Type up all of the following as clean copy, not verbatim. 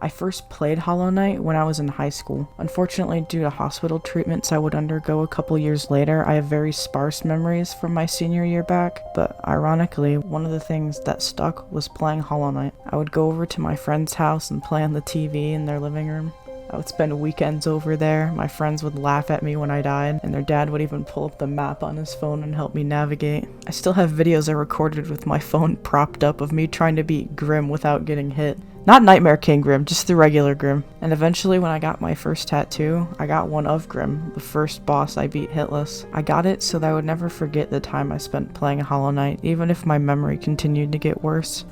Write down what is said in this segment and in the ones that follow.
I first played Hollow Knight when I was in high school. Unfortunately, due to hospital treatments I would undergo a couple years later, I have very sparse memories from my senior year back, but ironically, one of the things that stuck was playing Hollow Knight. I would go over to my friend's house and play on the TV in their living room. I would spend weekends over there. My friends would laugh at me when I died, and their dad would even pull up the map on his phone and help me navigate. I still have videos I recorded with my phone propped up of me trying to beat Grim without getting hit. Not Nightmare King Grim, just the regular Grim. And eventually when I got my first tattoo, I got one of Grim, the first boss I beat hitless. I got it so that I would never forget the time I spent playing Hollow Knight, even if my memory continued to get worse.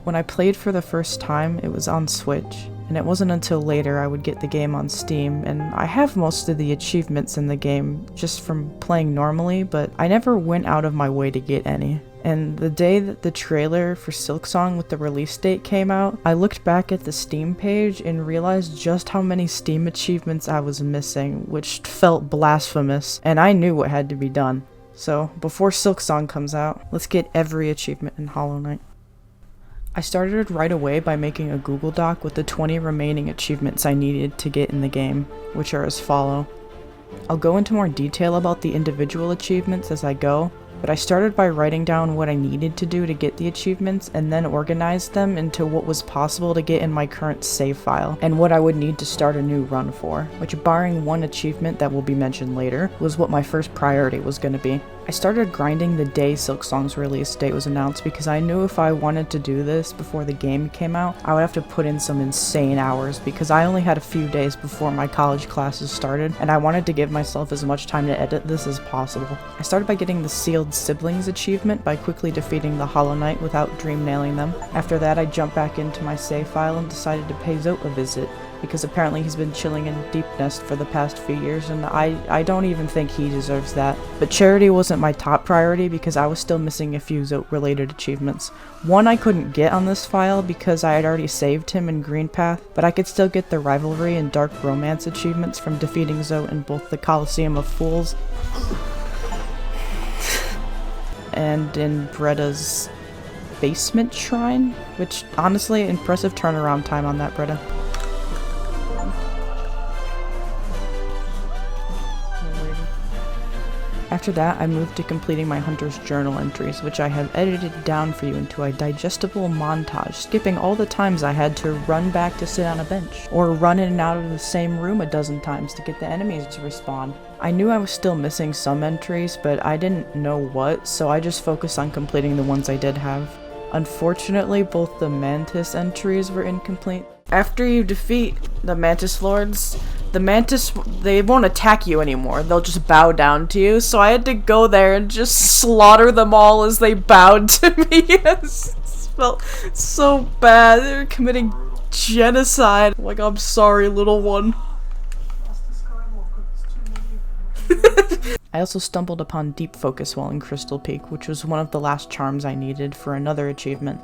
When I played for the first time, it was on Switch. And it wasn't until later I would get the game on Steam, and I have most of the achievements in the game just from playing normally, but I never went out of my way to get any. And the day that the trailer for Silksong with the release date came out, I looked back at the Steam page and realized just how many Steam achievements I was missing, which felt blasphemous, and I knew what had to be done. So, before Silksong comes out, let's get every achievement in Hollow Knight. I started right away by making a Google Doc with the 20 remaining achievements I needed to get in the game, which are as follow. I'll go into more detail about the individual achievements as I go, but I started by writing down what I needed to do to get the achievements and then organized them into what was possible to get in my current save file and what I would need to start a new run for, which, barring one achievement that will be mentioned later, was what my first priority was going to be. I started grinding the day Silksong's release date was announced because I knew if I wanted to do this before the game came out, I would have to put in some insane hours because I only had a few days before my college classes started and I wanted to give myself as much time to edit this as possible. I started by getting the Sealed Siblings achievement by quickly defeating the Hollow Knight without dream nailing them. After that, I jumped back into my save file and decided to pay Zote a visit, because apparently he's been chilling in Deep Nest for the past few years, and I don't even think he deserves that. But charity wasn't my top priority because I was still missing a few Zote-related achievements. One I couldn't get on this file because I had already saved him in Green Path, but I could still get the Rivalry and Dark Romance achievements from defeating Zote in both the Coliseum of Fools and in Bretta's basement shrine, which honestly, impressive turnaround time on that, Bretta. After that, I moved to completing my Hunter's Journal entries, which I have edited down for you into a digestible montage, skipping all the times I had to run back to sit on a bench, or run in and out of the same room a dozen times to get the enemies to respawn. I knew I was still missing some entries, but I didn't know what, so I just focused on completing the ones I did have. Unfortunately, both the Mantis entries were incomplete. After you defeat the Mantis Lords, the Mantis, they won't attack you anymore. They'll just bow down to you. So I had to go there and just slaughter them all as they bowed to me. It felt so bad. They were committing genocide. Like, I'm sorry, little one. I also stumbled upon Deep Focus while in Crystal Peak, which was one of the last charms I needed for another achievement.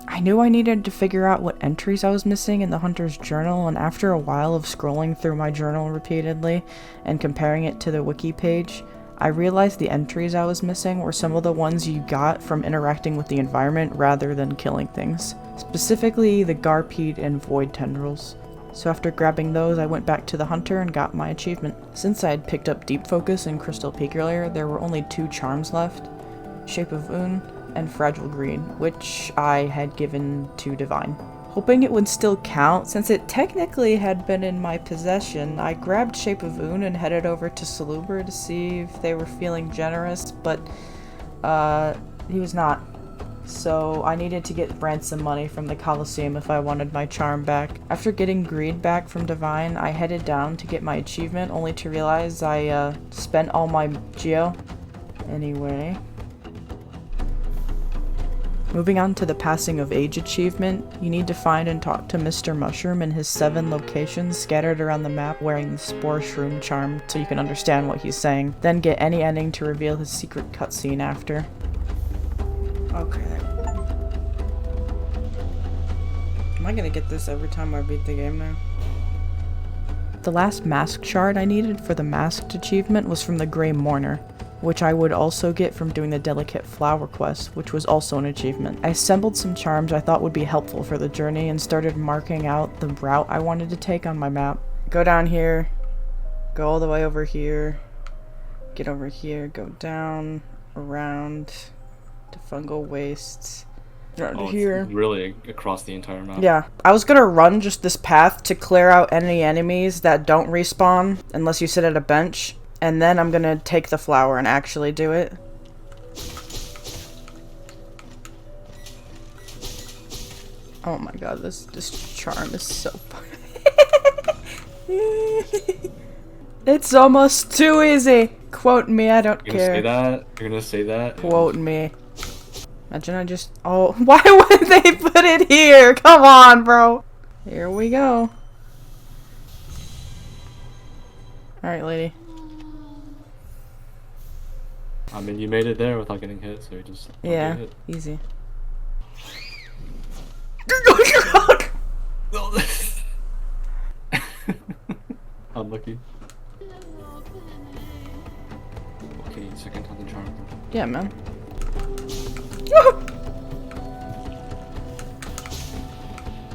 I knew I needed to figure out what entries I was missing in the Hunter's Journal, and after a while of scrolling through my journal repeatedly and comparing it to the wiki page, I realized the entries I was missing were some of the ones you got from interacting with the environment rather than killing things. Specifically, the Garpede and Void Tendrils. So after grabbing those, I went back to the Hunter and got my achievement. Since I had picked up Deep Focus in Crystal Peak earlier, there were only 2 charms left, Shape of Un and Fragile Green, which I had given to Divine. Hoping it would still count, since it technically had been in my possession, I grabbed Shape of Un and headed over to Saluber to see if they were feeling generous, but he was not. So I needed to get ransom money from the Coliseum if I wanted my charm back. After getting Greed back from Divine, I headed down to get my achievement, only to realize I spent all my Geo. Anyway. Moving on to the Passing of Age achievement, you need to find and talk to Mr. Mushroom in his 7 locations scattered around the map wearing the Spore Shroom charm so you can understand what he's saying. Then get any ending to reveal his secret cutscene after. Okay. Am I gonna get this every time I beat the game now? The last mask shard I needed for the masked achievement was from the Grey Mourner. which I would also get from doing the delicate flower quest, which was also an achievement. I assembled some charms I thought would be helpful for the journey and started marking out the route I wanted to take on my map. Go down here, go all the way over here, get over here, go down, around, to fungal wastes, around here. It's really across the entire map. Yeah. I was gonna run just this path to clear out any enemies that don't respawn unless you sit at a bench. And then I'm gonna take the flower and actually do it. Oh my god, this charm is so fun. It's almost too easy. Quote me, I don't care. You're gonna say that? You're gonna say that? Quote me. Imagine I just... Oh, why would they put it here? Come on, bro. Here we go. Alright, lady. I mean, you made it there without getting hit, so you just... Yeah, easy. Unlucky. Okay, second time the charm. Yeah, man.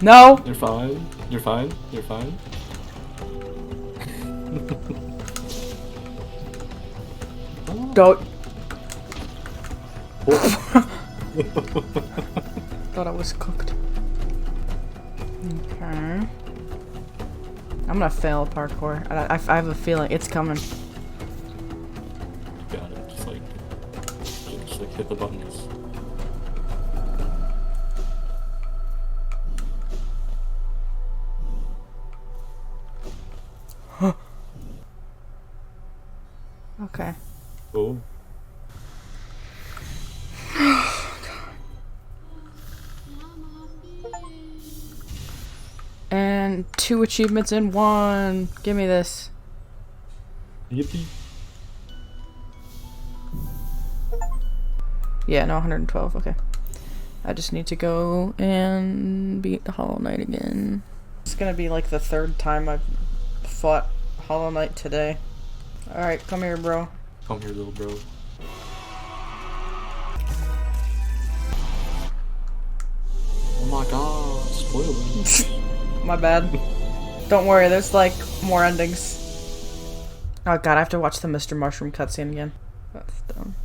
No! You're fine. You're fine. You're fine. Don't. Thought I was cooked. Okay. I'm gonna fail parkour. I have a feeling it's coming. Got it. Just like hit the buttons. Okay. Oh. And 2 achievements in 1. Give me this. Yippee. Yeah, no, 112. Okay. I just need to go and beat the Hollow Knight again. It's gonna be like the 3rd time I've fought Hollow Knight today. Alright, come here, bro. Come here, little bro. Oh my god, spoiler. My bad. Don't worry, there's like more endings. Oh god, I have to watch the Mr. Mushroom cutscene again. That's dumb.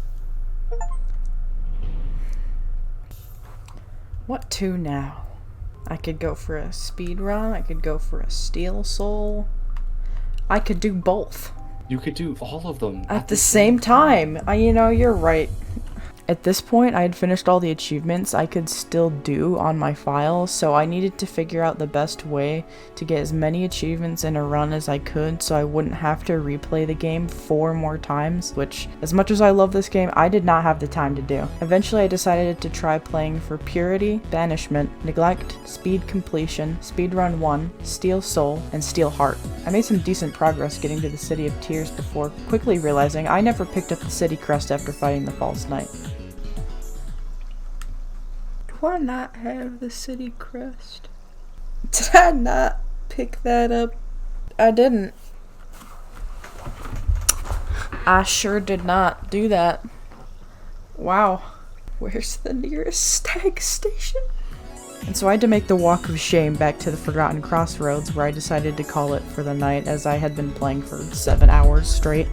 What to now? I could go for a speed run, I could go for a Steel Soul. I could do both. You could do all of them At the same time. You know, you're right. At this point, I had finished all the achievements I could still do on my file, so I needed to figure out the best way to get as many achievements in a run as I could so I wouldn't have to replay the game 4 more times, which, as much as I love this game, I did not have the time to do. Eventually, I decided to try playing for Purity, Banishment, Neglect, Speed Completion, Speedrun 1, Steel Soul, and Steel Heart. I made some decent progress getting to the City of Tears before quickly realizing I never picked up the city crest after fighting the False Knight. Do I not have the city crest? Did I not pick that up? I didn't. I sure did not do that. Wow. Where's the nearest stag station? And so I had to make the walk of shame back to the Forgotten Crossroads, where I decided to call it for the night as I had been playing for 7 hours straight.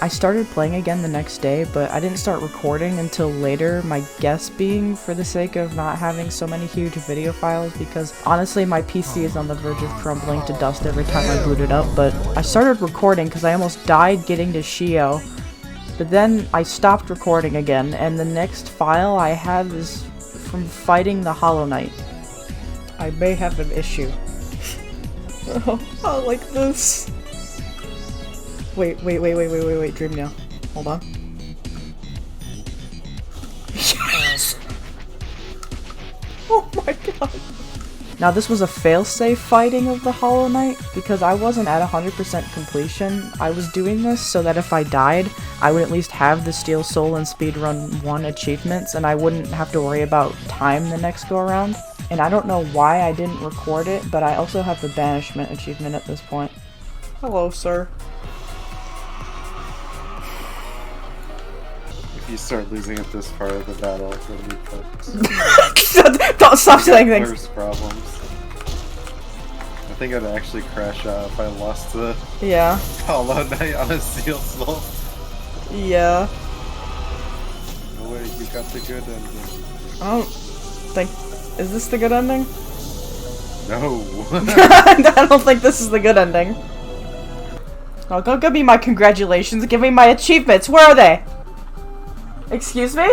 I started playing again the next day, but I didn't start recording until later, my guess being for the sake of not having so many huge video files, because honestly my PC is on the verge of crumbling to dust every time I boot it up. But I started recording because I almost died getting to Shio, but then I stopped recording again, and the next file I have is from fighting the Hollow Knight. I may have an issue. Oh, like this. Wait, Dream now. Hold on. Yes! Oh my god. Now this was a failsafe fighting of the Hollow Knight, because I wasn't at 100% completion. I was doing this so that if I died, I would at least have the Steel Soul and Speedrun 1 achievements, and I wouldn't have to worry about time the next go around. And I don't know why I didn't record it, but I also have the Banishment achievement at this point. Hello, sir. you start losing at this part of the battle, it'll be Don't stop saying things. There's problems. I think I'd actually crash out if I lost the Yeah. Hollow Knight on a Silksong. Yeah. No way, you got the good ending. I don't think. Is this the good ending? No. I don't think this is the good ending. Oh, go give me my congratulations. Give me my achievements. Where are they? Excuse me?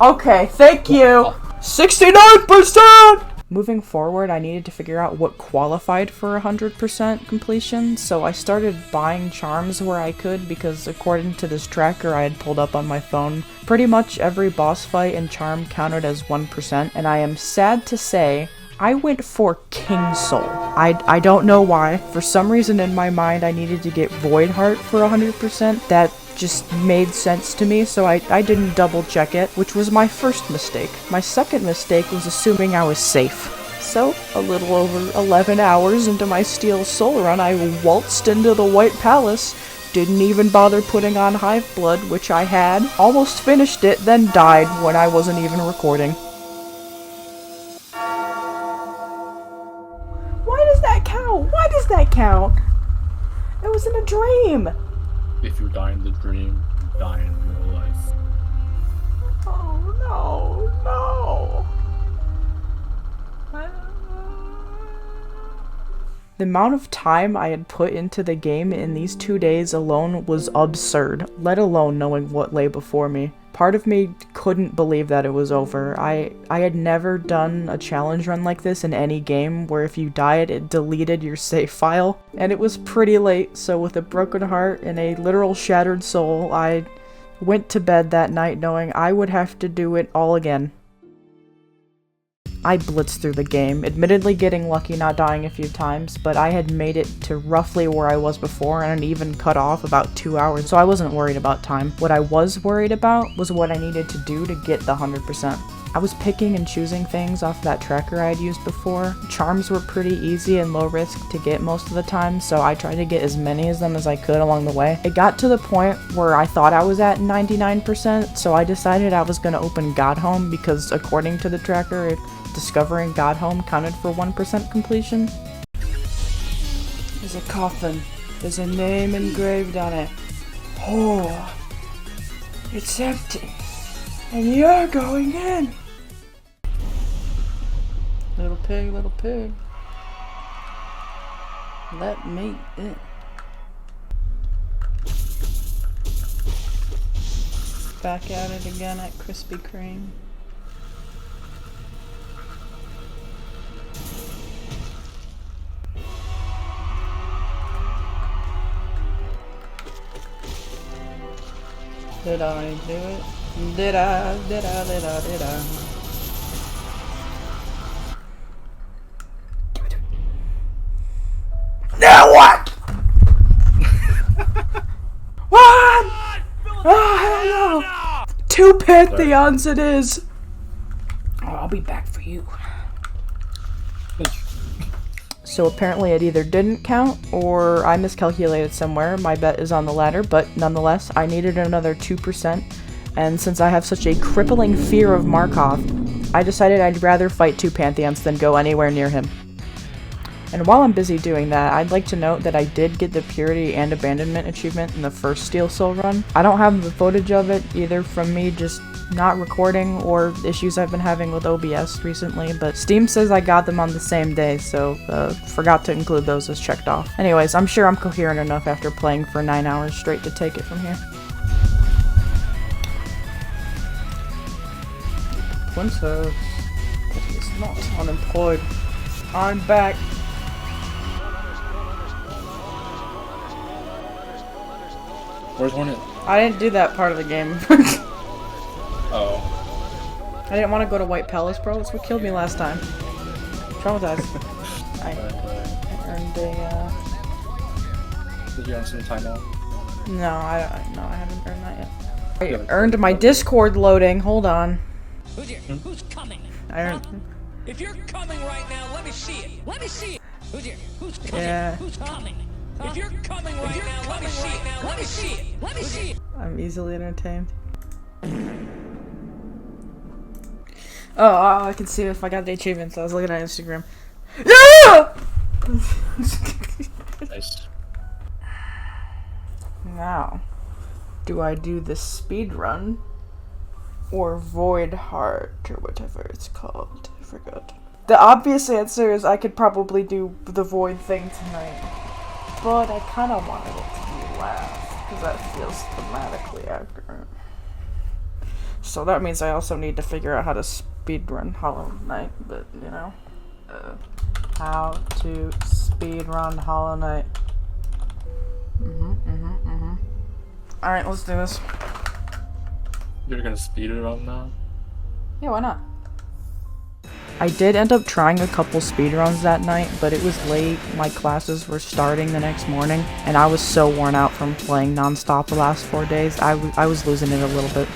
Okay, thank you. 69%! Moving forward, I needed to figure out what qualified for 100% completion, so I started buying charms where I could because according to this tracker I had pulled up on my phone, pretty much every boss fight and charm counted as 1%, and I am sad to say I went for King Soul. I don't know why. For some reason in my mind I needed to get Void Heart for 100%. That just made sense to me, so I didn't double check it, which was my first mistake. My second mistake was assuming I was safe. So, a little over 11 hours into my Steel Soul run, I waltzed into the White Palace, didn't even bother putting on Hive Blood, which I had, almost finished it, then died when I wasn't even recording. Why does that count? Why does that count? It was in a dream! If you die in the dream, you die in real life. Oh no, no. The amount of time I had put into the game in these 2 days alone was absurd, let alone knowing what lay before me. Part of me couldn't believe that it was over. I had never done a challenge run like this in any game where if you died it deleted your save file. And it was pretty late, so with a broken heart and a literal shattered soul, I went to bed that night knowing I would have to do it all again. I blitzed through the game, admittedly getting lucky not dying a few times, but I had made it to roughly where I was before and even cut off about 2 hours, so I wasn't worried about time. What I was worried about was what I needed to do to get the 100%. I was picking and choosing things off that tracker I had used before. Charms were pretty easy and low risk to get most of the time, so I tried to get as many of them as I could along the way. It got to the point where I thought I was at 99%, so I decided I was going to open Godhome because according to the tracker, discovering Godhome counted for 1% completion. There's a coffin. There's a name engraved on it. Oh, it's empty. And you're going in. Little pig, little pig. Let me in. Back at it again at Krispy Kreme. Did I do it? Did I? Now what? What? Oh, hell no! 2 Pantheons it is! Oh, I'll be back for you. So apparently it either didn't count, or I miscalculated somewhere. My bet is on the latter, but nonetheless, I needed another 2%, and since I have such a crippling fear of Markov, I decided I'd rather fight 2 Pantheons than go anywhere near him. And while I'm busy doing that, I'd like to note that I did get the Purity and Abandonment achievement in the first Steel Soul run. I don't have the footage of it, either from me just not recording or issues I've been having with OBS recently, but Steam says I got them on the same day, so forgot to include those as checked off. Anyways, I'm sure I'm coherent enough after playing for 9 hours straight to take it from here. Princess is not unemployed. I'm back. Where's Hornet? I didn't do that part of the game. Oh. I didn't want to go to White Palace, bro. That's what killed me last time. Traumatized. I earned a, Did you earn some time out? No, I haven't earned that yet. I earned my Discord loading. Hold on. Who's coming? I earned... If you're coming right now, let me see it. Let me see it. Who's coming? Yeah. Who's coming? If you're coming right now, let me see it. Let me see it. Let me see it. I'm easily entertained. Oh, I can see if I got the achievements. I was looking at Instagram. Yeah! Nice. Now, do I do the speed run or void heart or whatever it's called? I forgot. The obvious answer is I could probably do the void thing tonight, but I kind of wanted it to be last because that feels thematically accurate. So that means I also need to figure out how to speed run Hollow Knight, but you know, how to speed run Hollow Knight. Alright, let's do this. You're gonna speed it up now? Yeah, why not? I did end up trying a couple speedruns that night, but it was late, my classes were starting the next morning, and I was so worn out from playing non-stop the last 4 days, I was losing it a little bit.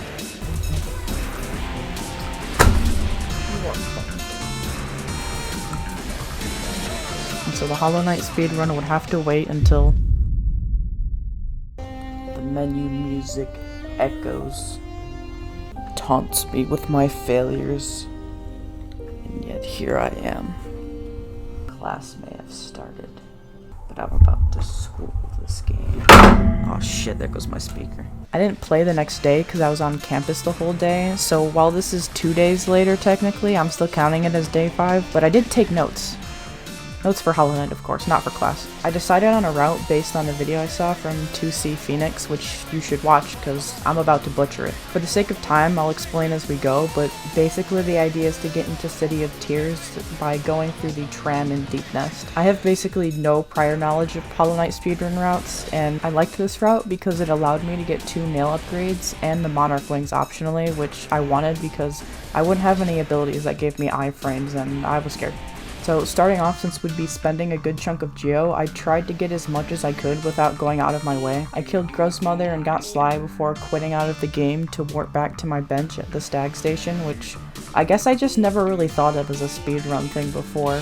And so the Hollow Knight speedrun would have to wait until the menu music echoes, taunts me with my failures. And yet here I am. Class may have started, but I'm about to school this game. Oh shit, there goes my speaker. I didn't play the next day because I was on campus the whole day, so while this is 2 days later technically, I'm still counting it as day 5, but I did take notes. Notes for Hollow Knight, of course, not for class. I decided on a route based on a video I saw from 2C Phoenix, which you should watch because I'm about to butcher it. For the sake of time, I'll explain as we go, but basically the idea is to get into City of Tears by going through the tram in Deep Nest. I have basically no prior knowledge of Hollow Knight speedrun routes, and I liked this route because it allowed me to get 2 nail upgrades and the Monarch Wings optionally, which I wanted because I wouldn't have any abilities that gave me iframes and I was scared. So starting off, since we'd be spending a good chunk of Geo, I tried to get as much as I could without going out of my way. I killed Gross Mother and got Sly before quitting out of the game to warp back to my bench at the Stag Station, which I guess I just never really thought of as a speedrun thing before.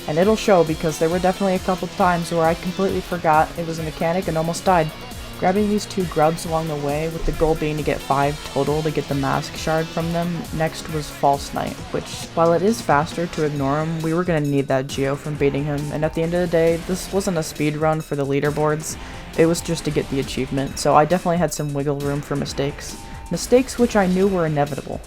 And it'll show because there were definitely a couple times where I completely forgot it was a mechanic and almost died. Grabbing these 2 grubs along the way, with the goal being to get 5 total to get the mask shard from them. Next was False Knight, which, while it is faster to ignore him, we were going to need that Geo from beating him, and at the end of the day, this wasn't a speed run for the leaderboards, it was just to get the achievement, so I definitely had some wiggle room for mistakes. Mistakes which I knew were inevitable.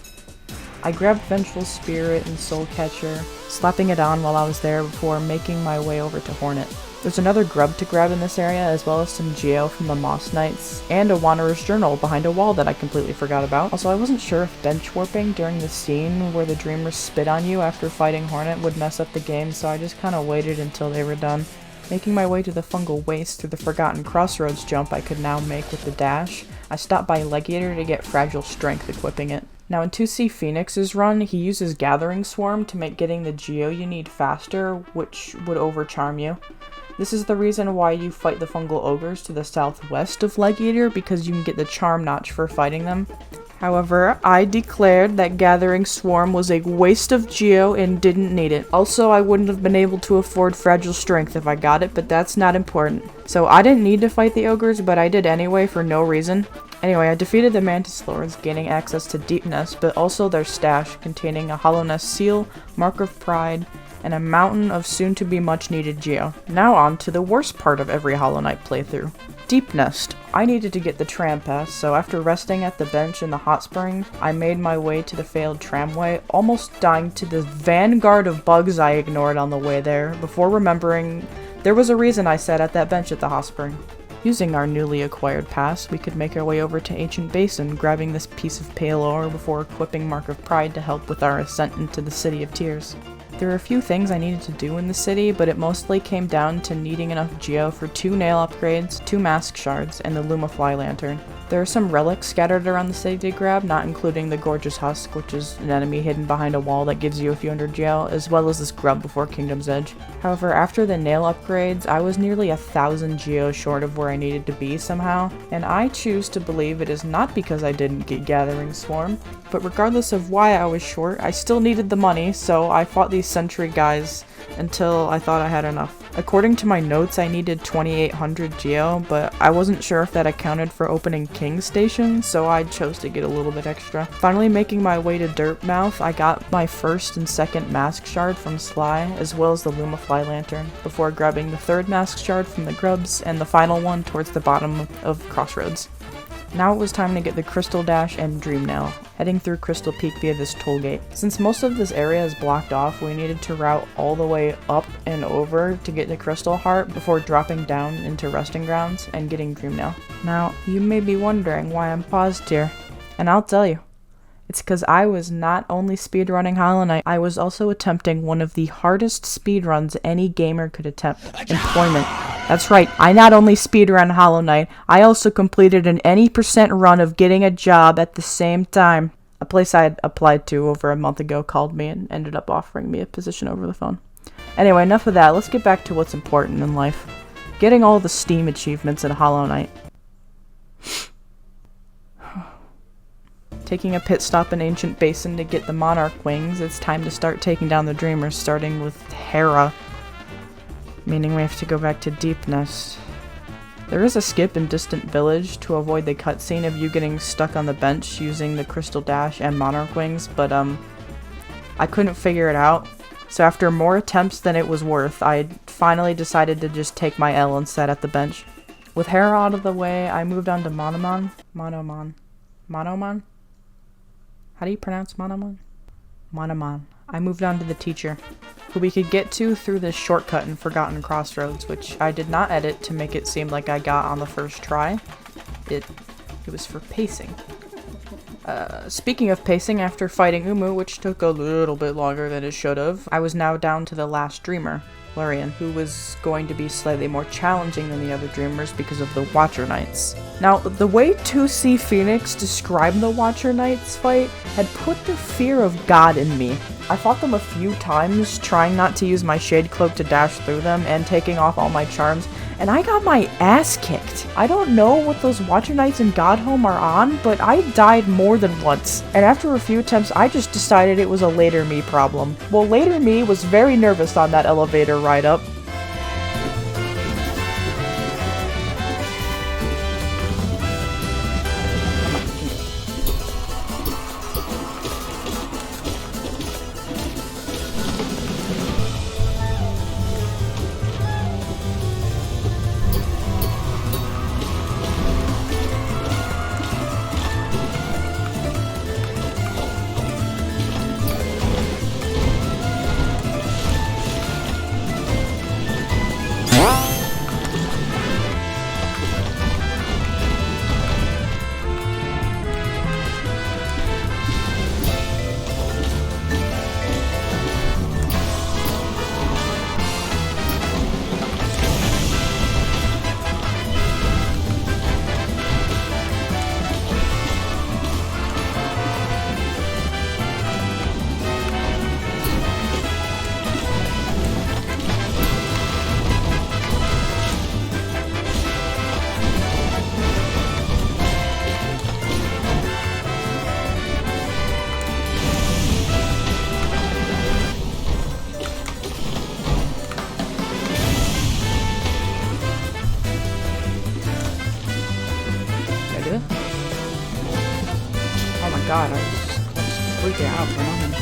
I grabbed Vengeful Spirit and Soul Catcher, slapping it on while I was there before making my way over to Hornet. There's another grub to grab in this area, as well as some Geo from the Moss Knights, and a Wanderer's Journal behind a wall that I completely forgot about. Also, I wasn't sure if bench warping during the scene where the Dreamers spit on you after fighting Hornet would mess up the game, so I just kinda waited until they were done. Making my way to the Fungal Waste through the Forgotten Crossroads jump I could now make with the dash, I stopped by Legiator to get Fragile Strength equipping it. Now in 2C Phoenix's run, he uses Gathering Swarm to make getting the Geo you need faster, which would overcharm you. This is the reason why you fight the Fungal Ogres to the southwest of Legiator, because you can get the Charm Notch for fighting them. However, I declared that Gathering Swarm was a waste of Geo and didn't need it. Also, I wouldn't have been able to afford Fragile Strength if I got it, but that's not important. So I didn't need to fight the Ogres, but I did anyway for no reason. Anyway, I defeated the Mantis Lords, gaining access to Deep Nest, but also their stash containing a Hollow Nest Seal, Mark of Pride, and a mountain of soon-to-be much-needed Geo. Now on to the worst part of every Hollow Knight playthrough. Deep Nest. I needed to get the tram pass, so after resting at the bench in the hot spring, I made my way to the failed tramway, almost dying to the vanguard of bugs I ignored on the way there, before remembering there was a reason I sat at that bench at the hot spring. Using our newly acquired pass, we could make our way over to Ancient Basin, grabbing this piece of pale ore before equipping Mark of Pride to help with our ascent into the City of Tears. There were a few things I needed to do in the city, but it mostly came down to needing enough Geo for 2 nail upgrades, 2 mask shards, and the Lumafly lantern. There are some relics scattered around the city to grab, not including the Gorgeous Husk, which is an enemy hidden behind a wall that gives you a few hundred Geo, as well as this grub before Kingdom's Edge. However, after the nail upgrades, I was nearly 1,000 Geo short of where I needed to be somehow, and I choose to believe it is not because I didn't get Gathering Swarm, but regardless of why I was short, I still needed the money, so I fought these sentry guys until I thought I had enough. According to my notes, I needed 2800 geo, but I wasn't sure if that accounted for opening King's Station, so I chose to get a little bit extra. Finally making my way to Dirtmouth, I got my first and second mask shard from Sly, as well as the Lumafly lantern, before grabbing the third mask shard from the Grubs, and the final one towards the bottom of Crossroads. Now it was time to get the Crystal Dash and Dream Nail, heading through Crystal Peak via this toll gate. Since most of this area is blocked off, we needed to route all the way up and over to get to Crystal Heart before dropping down into Resting Grounds and getting Dream Nail. Now, you may be wondering why I'm paused here, and I'll tell you. It's because I was not only speedrunning Hollow Knight, I was also attempting one of the hardest speedruns any gamer could attempt, Employment. That's right, I not only speedrun Hollow Knight, I also completed an any percent run of getting a job at the same time. A place I had applied to over a month ago called me and ended up offering me a position over the phone. Anyway, enough of that, let's get back to what's important in life. Getting all the Steam achievements in Hollow Knight. Taking a pit stop in Ancient Basin to get the Monarch Wings, it's time to start taking down the Dreamers, starting with Hera. Meaning we have to go back to Deep Nest. There is a skip in Distant Village to avoid the cutscene of you getting stuck on the bench using the Crystal Dash and Monarch Wings, but I couldn't figure it out. So after more attempts than it was worth, I finally decided to just take my L and sat at the bench. With Hera out of the way, I moved on to Monomon? How do you pronounce Monomon? Monomon. I moved on to the teacher, who we could get to through this shortcut in Forgotten Crossroads, which I did not edit to make it seem like I got on the first try. It was for pacing. Speaking of pacing, after fighting Umu, which took a little bit longer than it should have, I was now down to the last dreamer, Lurian, who was going to be slightly more challenging than the other dreamers because of the Watcher Knights. Now, the way 2C Phoenix described the Watcher Knights fight had put the fear of God in me. I fought them a few times, trying not to use my Shade Cloak to dash through them and taking off all my charms, and I got my ass kicked. I don't know what those Watcher Knights in Godhome are on, but I died more than once. And after a few attempts, I just decided it was a later me problem. Well, later me was very nervous on that elevator ride up. God, I was freaking out for nothing.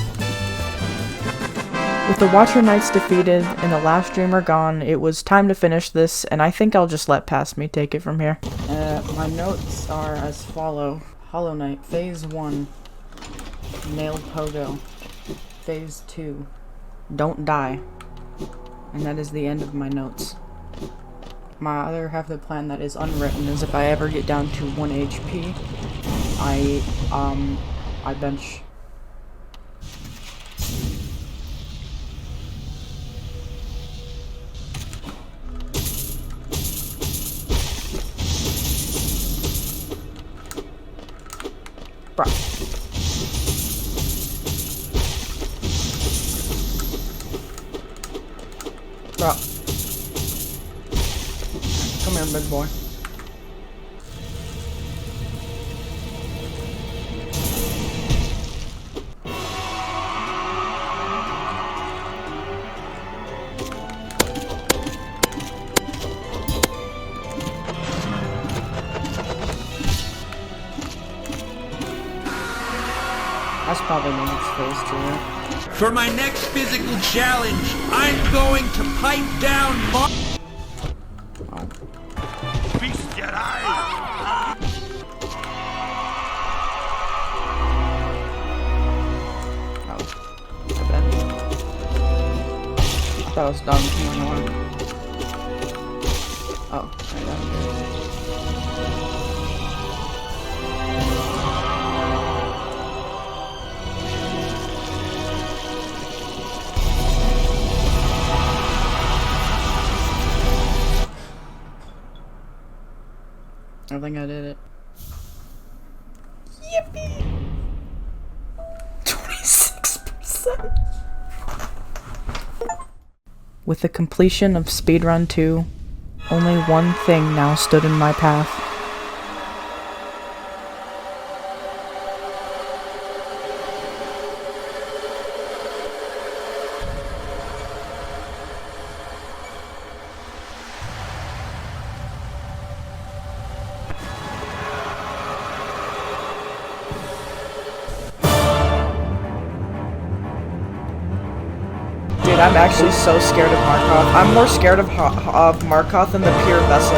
With the Watcher Knights defeated and the last dreamer gone, it was time to finish this, and I think I'll just let past me take it from here. My notes are as follow. Hollow Knight, Phase 1, Nailed Pogo. Phase 2, Don't Die. And that is the end of my notes. My other half of the plan that is unwritten is if I ever get down to 1 HP, I bench. Bro. Bro. Come here, big boy. probably mean it's phase 2. For my next physical challenge, I'm going to pipe down Beast Jedi! That was dumb. Oh, right down here. I think I did it. Yippee! 26%! With the completion of Speedrun 2, only one thing now stood in my path. Dude, I'm actually so scared of Markov. I'm more scared of Markov than the pure vessel.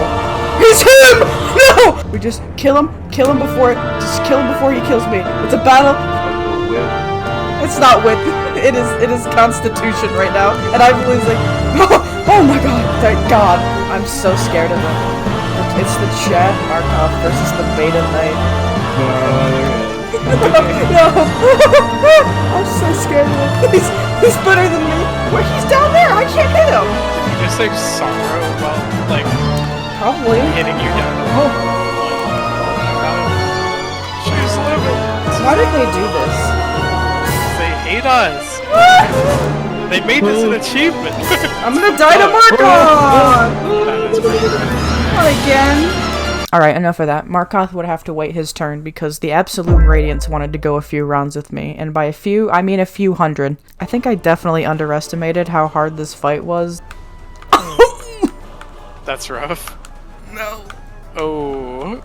It's him! No! We just kill him before he kills me. It's a battle. It's not wit. It is Constitution right now. And I'm losing. Oh my god, thank god. I'm so scared of him. It's the Chad Markov versus the Beta Knight. No! I'm so scared of him. He's better than me. Where he's down there, I can't hit him. You just like sorrow about like Probably. hitting you down. Oh. She's living. Why did they do this? They hate us. They made this an achievement. I'm gonna die to Markov! That is pretty good. Not again. Alright, enough of that. Markov would have to wait his turn because the Absolute Radiance wanted to go a few rounds with me. And by a few, I mean a few hundred. I think I definitely underestimated how hard this fight was. That's rough. No. Oh.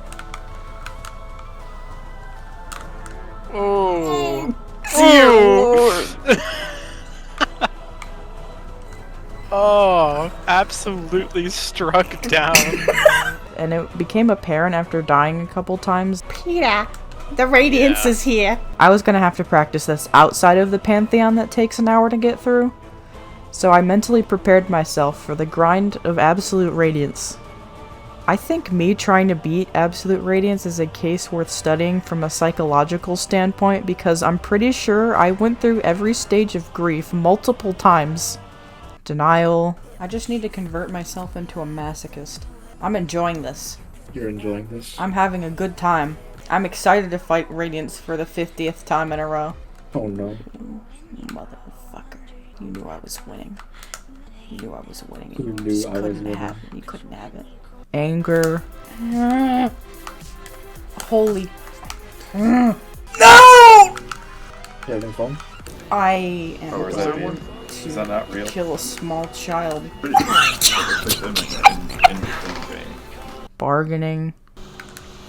Oh. Ew. Oh, absolutely struck down. And it became apparent after dying a couple times. Peter, the Radiance is here. I was gonna have to practice this outside of the Pantheon that takes an hour to get through. So I mentally prepared myself for the grind of Absolute Radiance. I think me trying to beat Absolute Radiance is a case worth studying from a psychological standpoint because I'm pretty sure I went through every stage of grief multiple times. Denial. I just need to convert myself into a masochist. I'm enjoying this. You're enjoying this? I'm having a good time. I'm excited to fight Radiance for the 50th time in a row. Oh no. Motherfucker. You knew I was winning. You knew I was winning. You knew just I was couldn't winning. have it. You couldn't have it. Anger. Holy. No! You having fun? I am Or is that going real? to Is that not real? kill a small child. Bargaining.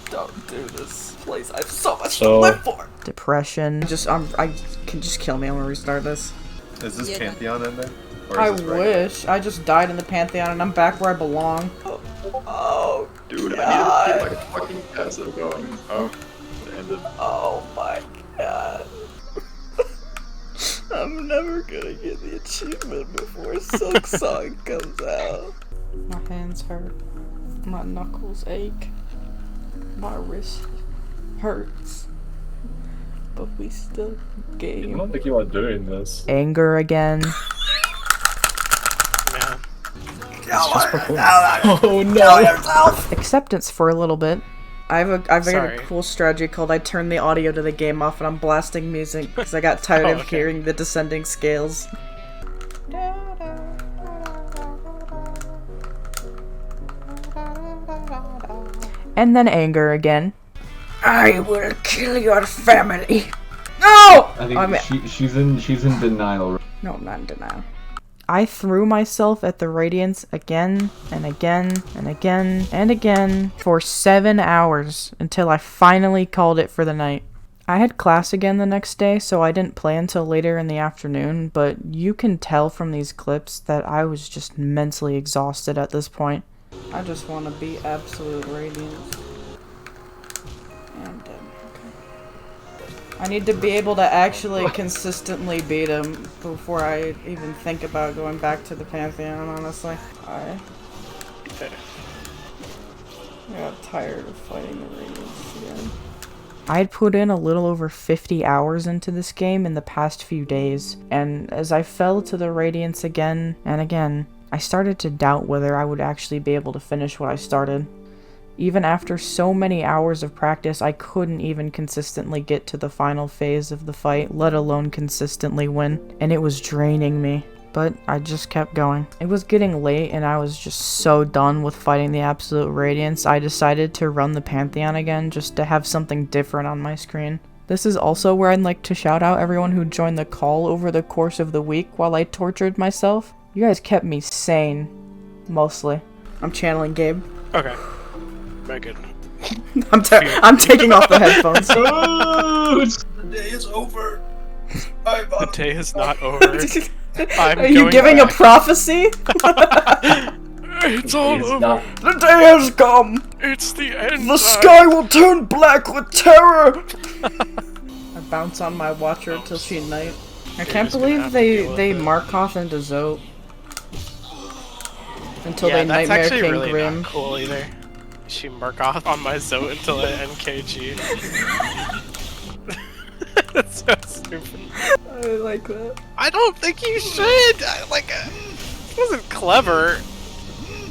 Don't do this, please. I have so much to live for. Depression. I can just kill me. I'm gonna restart this. Is this Pantheon in there? Or is I this regular? wish. I just died in the Pantheon and I'm back where I belong. Oh, Dude, God. I need to get like a fucking passive going. Oh, it ended. Oh my god. I'm never gonna get the achievement before Silksong comes out. My hands hurt. My knuckles ache. My wrist hurts. But we still I game. don't think you are doing this. Anger again. Man. Oh no! Acceptance for a little bit. I've got Sorry. a cool strategy called I turn the audio to the game off and I'm blasting music because I got tired Oh, of okay. hearing the descending scales. And then anger again. I will kill your family. No! I think she's in denial. No, I'm not in denial. I threw myself at the Radiance again and again and again and again for 7 hours until I finally called it for the night. I had class again the next day, so I didn't play until later in the afternoon, but you can tell from these clips that I was just mentally exhausted at this point. I just want to beat Absolute Radiance. And, I need to be able to actually consistently beat him before I even think about going back to the Pantheon, honestly. I got tired of fighting the Radiance again. I'd put in a little over 50 hours into this game in the past few days, and as I fell to the Radiance again and again, I started to doubt whether I would actually be able to finish what I started. Even after so many hours of practice, I couldn't even consistently get to the final phase of the fight, let alone consistently win, and it was draining me. But I just kept going. It was getting late and I was just so done with fighting the Absolute Radiance, I decided to run the Pantheon again just to have something different on my screen. This is also where I'd like to shout out everyone who joined the call over the course of the week while I tortured myself. You guys kept me sane. Mostly. I'm channeling Gabe. Okay. Megan. I'm taking off the headphones. The day is over. The day is not over. Are you giving a prophecy? It's all over. The day has come. It's the end. The sky will turn black with terror. I bounce on my watcher till she night. I can't believe they mark off into Zote until they Nightmare actually King really Grim. Not cool either. She mark off on my Zote until I NKG. That's so stupid. I like that. I don't think you should. It wasn't clever.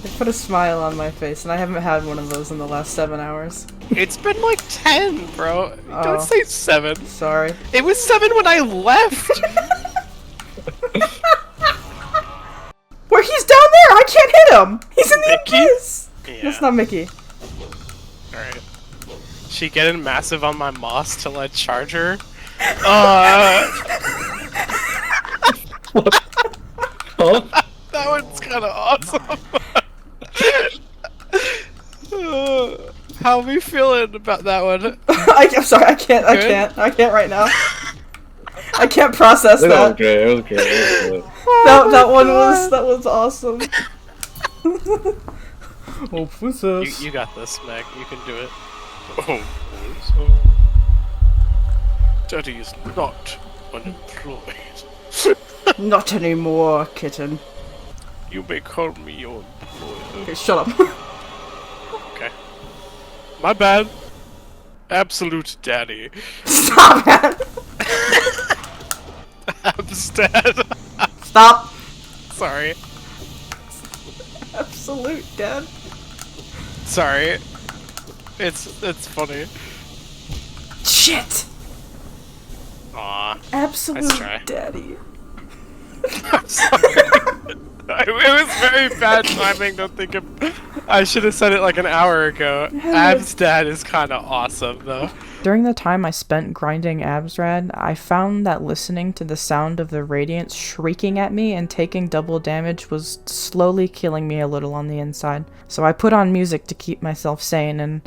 It put a smile on my face, and I haven't had one of those in the last 7 hours. It's been like 10, bro. Oh. Don't say 7. Sorry. It was 7 when I left. Where he's down there! I can't hit him! He's in the Mickey? abyss! Yeah. That's not Mickey. Alright. She getting massive on my moss till I charge her. That one's kind of awesome. How are we feeling about that one? I'm sorry, I can't right now. I can't process that. Okay. That was awesome. Oh, princess. You got this, Meg. You can do it. Oh, Daddy is not unemployed. Not anymore, kitten. You may call me your employer. Okay, shut up. Okay. My bad. Absolute daddy. Stop it! Absdad. Stop! Sorry. Absolute dad. Sorry. It's funny. Shit! Aw. Absolute try. daddy. I'm sorry. It was very bad timing to think of. I should have said it like an hour ago. Absdad is kind of awesome, though. During the time I spent grinding Absrad, I found that listening to the sound of the Radiance shrieking at me and taking double damage was slowly killing me a little on the inside. So I put on music to keep myself sane, and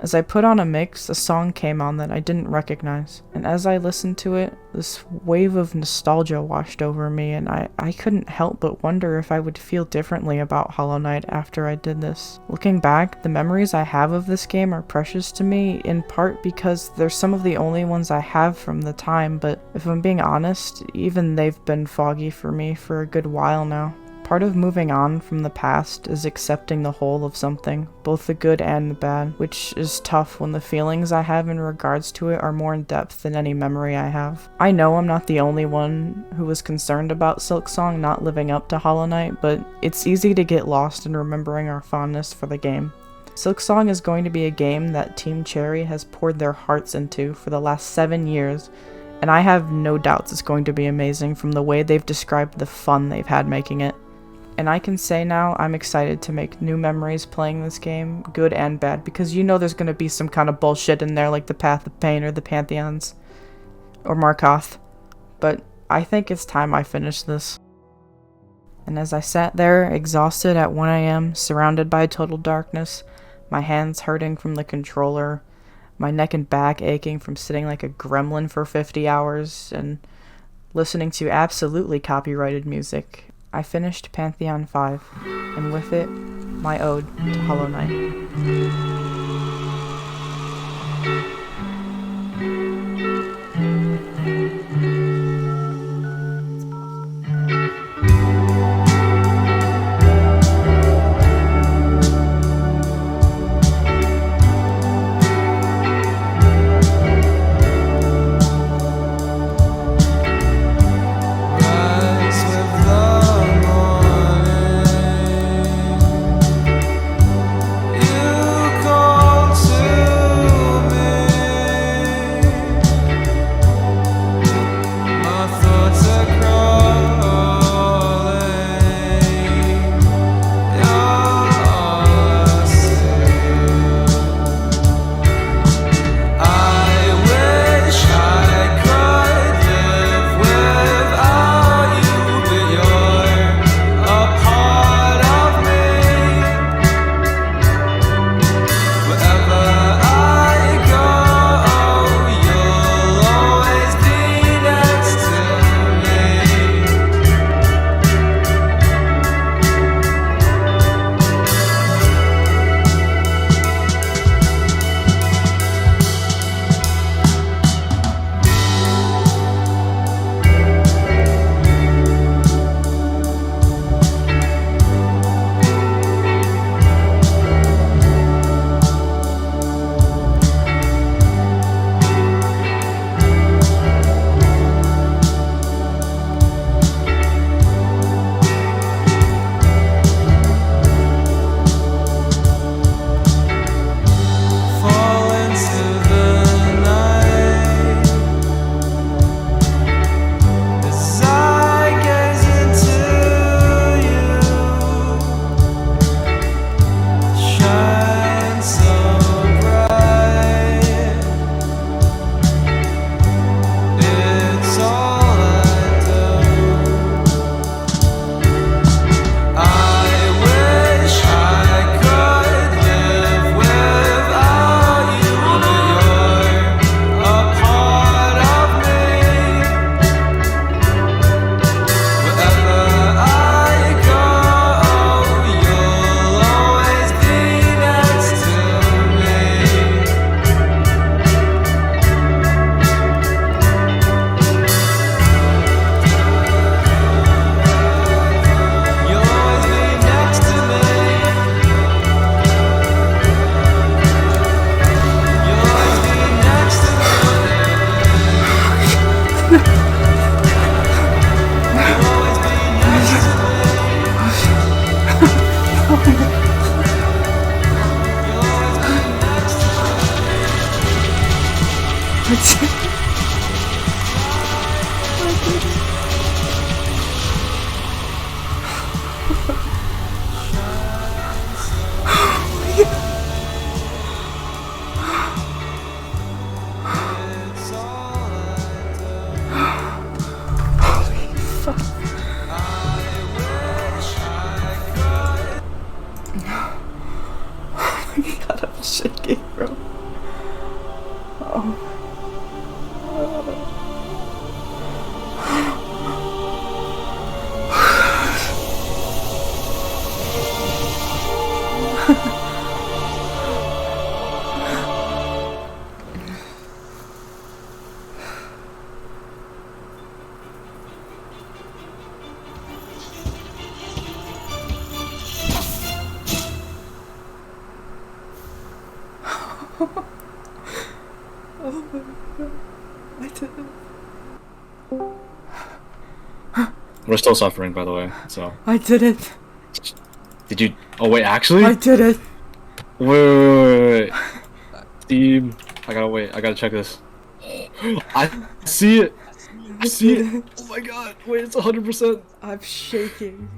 as I put on a mix, a song came on that I didn't recognize. And as I listened to it, this wave of nostalgia washed over me, and I couldn't help but wonder if I would feel differently about Hollow Knight after I did this. Looking back, the memories I have of this game are precious to me, in part because they're some of the only ones I have from the time, but if I'm being honest, even they've been foggy for me for a good while now. Part of moving on from the past is accepting the whole of something, both the good and the bad, which is tough when the feelings I have in regards to it are more in depth than any memory I have. I know I'm not the only one who was concerned about Silksong not living up to Hollow Knight, but it's easy to get lost in remembering our fondness for the game. Silksong is going to be a game that Team Cherry has poured their hearts into for the last 7 years, and I have no doubts it's going to be amazing from the way they've described the fun they've had making it. And I can say now, I'm excited to make new memories playing this game, good and bad, because you know there's going to be some kind of bullshit in there like the Path of Pain or the Pantheons, or Markoth. But I think it's time I finish this. And as I sat there, exhausted at 1 AM, surrounded by total darkness, my hands hurting from the controller, my neck and back aching from sitting like a gremlin for 50 hours and listening to absolutely copyrighted music, I finished Pantheon 5, and with it, my ode to Hollow Knight. God, I'm shaking, bro. Oh. Oh my god, I did it. We're still suffering, by the way, so. I did it. Did you? Oh, wait, actually? I did it. Wait. Steam. I gotta check this. I see it. I see it. Oh my god. Wait, it's 100%. I'm shaking.